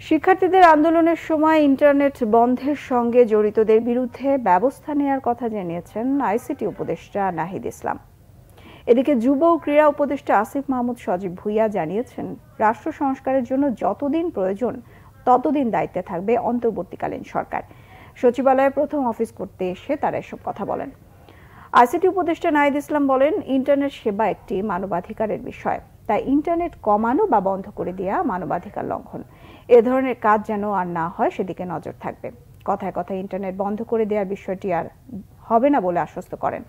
শিক্ষার্থীদের আন্দোলনের সময় ইন্টারনেট বন্ধের সঙ্গে জড়িতদের বিরুদ্ধে ব্যবস্থা নেওয়ার কথা জানিয়েছেন আইসিটি উপদেষ্টা নাহিদ ইসলাম। এদিকে যুব ও ক্রীড়া উপদেষ্টা আসিফ মাহমুদ সজীব ভুঁইয়া জানিয়েছেন, রাষ্ট্র সংস্কারের জন্য যতদিন প্রয়োজন ততদিন দায়িত্বে থাকবে অন্তর্বর্তীকালীন সরকার। সচিবালয়ে প্রথম অফিস করতে এসে তারা এসব কথা বলেন। আইসিটি উপদেষ্টা নাহিদ ইসলাম বলেন, ইন্টারনেট সেবা একটি মানবাধিকারের বিষয়, তাই ইন্টারনেট কমানো বা বন্ধ করে দেওয়া মানবাধিকার লঙ্ঘন। এ ধরনের কাজ যেন আর না হয় সেদিকে নজর থাকবে। কথায় কথায় ইন্টারনেট বন্ধ করে দেওয়ার বিষয়টি আর হবে না বলে আশ্বস্ত করেন।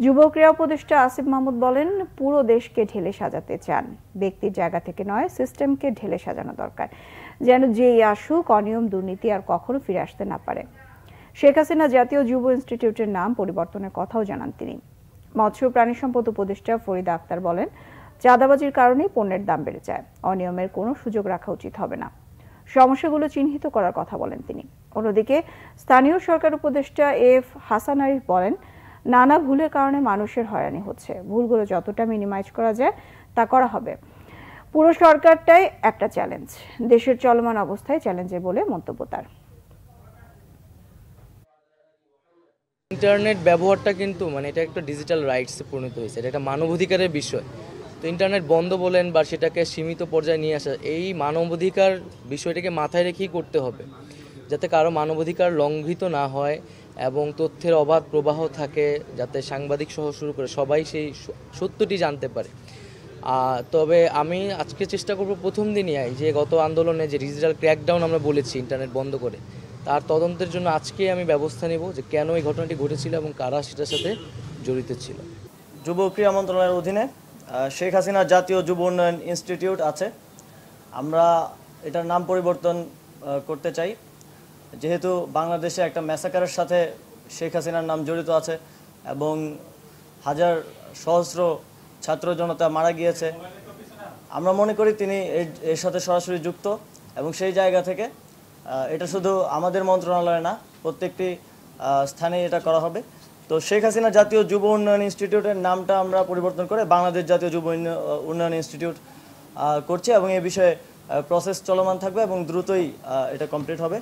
যুব ক্রীড়া উপদেষ্টা আসিফ মাহমুদ বলেন, পুরো দেশকে ঢেলে সাজাতে চান, ব্যক্তির জায়গা থেকে নয়, সিস্টেমকে ঢেলে সাজানো দরকার, যেন যেই আসুক অনিয়ম দুর্নীতি আর কখনো ফিরে আসতে না পারে। শেখ হাসিনা জাতীয় যুব ইনস্টিটিউটের নাম পরিবর্তনের কথাও জানান তিনি। মৎস্য প্রাণী সম্পদ উপদেষ্টা ফরিদা আক্তার বলেন, চাঁদাবাজির কারণেই পণ্যের দাম বেড়ে যায়, অনিয়মের কোনো সুযোগ রাখা উচিত হবে না। সমস্যাগুলো চিহ্নিত করার কথা বলেন তিনি। অন্যদিকে স্থানীয় সরকার উপদেষ্টা এফ হাসান আরিফ বলেন, নানা ভুলের কারণে মানুষের হয়রানি হচ্ছে, ভুলগুলো যতটা মিনিমাইজ করা যায় তা করা হবে। পুরো সরকারটাই একটা চ্যালেঞ্জ, দেশের চলমান অবস্থায় চ্যালেঞ্জের বলে মন্তব্য তার। ইন্টারনেট ব্যবহারটা কিন্তু এটা একটা ডিজিটাল রাইটসে পরিণত হয়েছে, এটা একটা মানবাধিকারের বিষয়। তো ইন্টারনেট বন্ধ বলেন বা সেটাকে সীমিত পর্যায়ে নিয়ে আসা, এই মানবাধিকার বিষয়টাকে মাথায় রেখেই করতে হবে, যাতে কারো মানবাধিকার লঙ্ঘিত না হয় এবং তথ্যের অবাধ প্রবাহ থাকে, যাতে সাংবাদিক সহ শুরু করে সবাই সেই সত্যটি জানতে পারে। তবে আমি আজকে চেষ্টা করব প্রথম দিনই যে গত আন্দোলনে যে ডিজিটাল ক্র্যাকডাউন আমরা বলেছি ইন্টারনেট বন্ধ করে, তার তদন্তের জন্য আজকে আমি ব্যবস্থা নেব যে কেন এই ঘটনাটি ঘটেছিল এবং কারা সেটার সাথে জড়িত ছিল। যুব ক্রীড়া মন্ত্রণালয়ের অধীনে শেখ হাসিনা জাতীয় যুব উন্নয়ন ইনস্টিটিউট আছে। আমরা এটার নাম পরিবর্তন করতে চাই, যেহেতু বাংলাদেশে একটা ম্যাসাকারের সাথে শেখ হাসিনার নাম জড়িত আছে এবং হাজার সহস্র ছাত্র জনতা মারা গিয়েছে। আমরা মনে করি তিনি এর সাথে সরাসরি যুক্ত এবং সেই জায়গা থেকে এটা শুধু আমাদের মন্ত্রণালয়ে না, প্রত্যেকটি স্থানে এটা করা হবে। তো শেখ হাসিনা জাতীয় যুব উন্নয়ন ইনস্টিটিউটের নামটা আমরা পরিবর্তন করে বাংলাদেশ জাতীয় যুব উন্নয়ন ইনস্টিটিউট করছি এবং এই বিষয়ে প্রসেস চলমান থাকবে এবং দ্রুতই এটা কমপ্লিট হবে।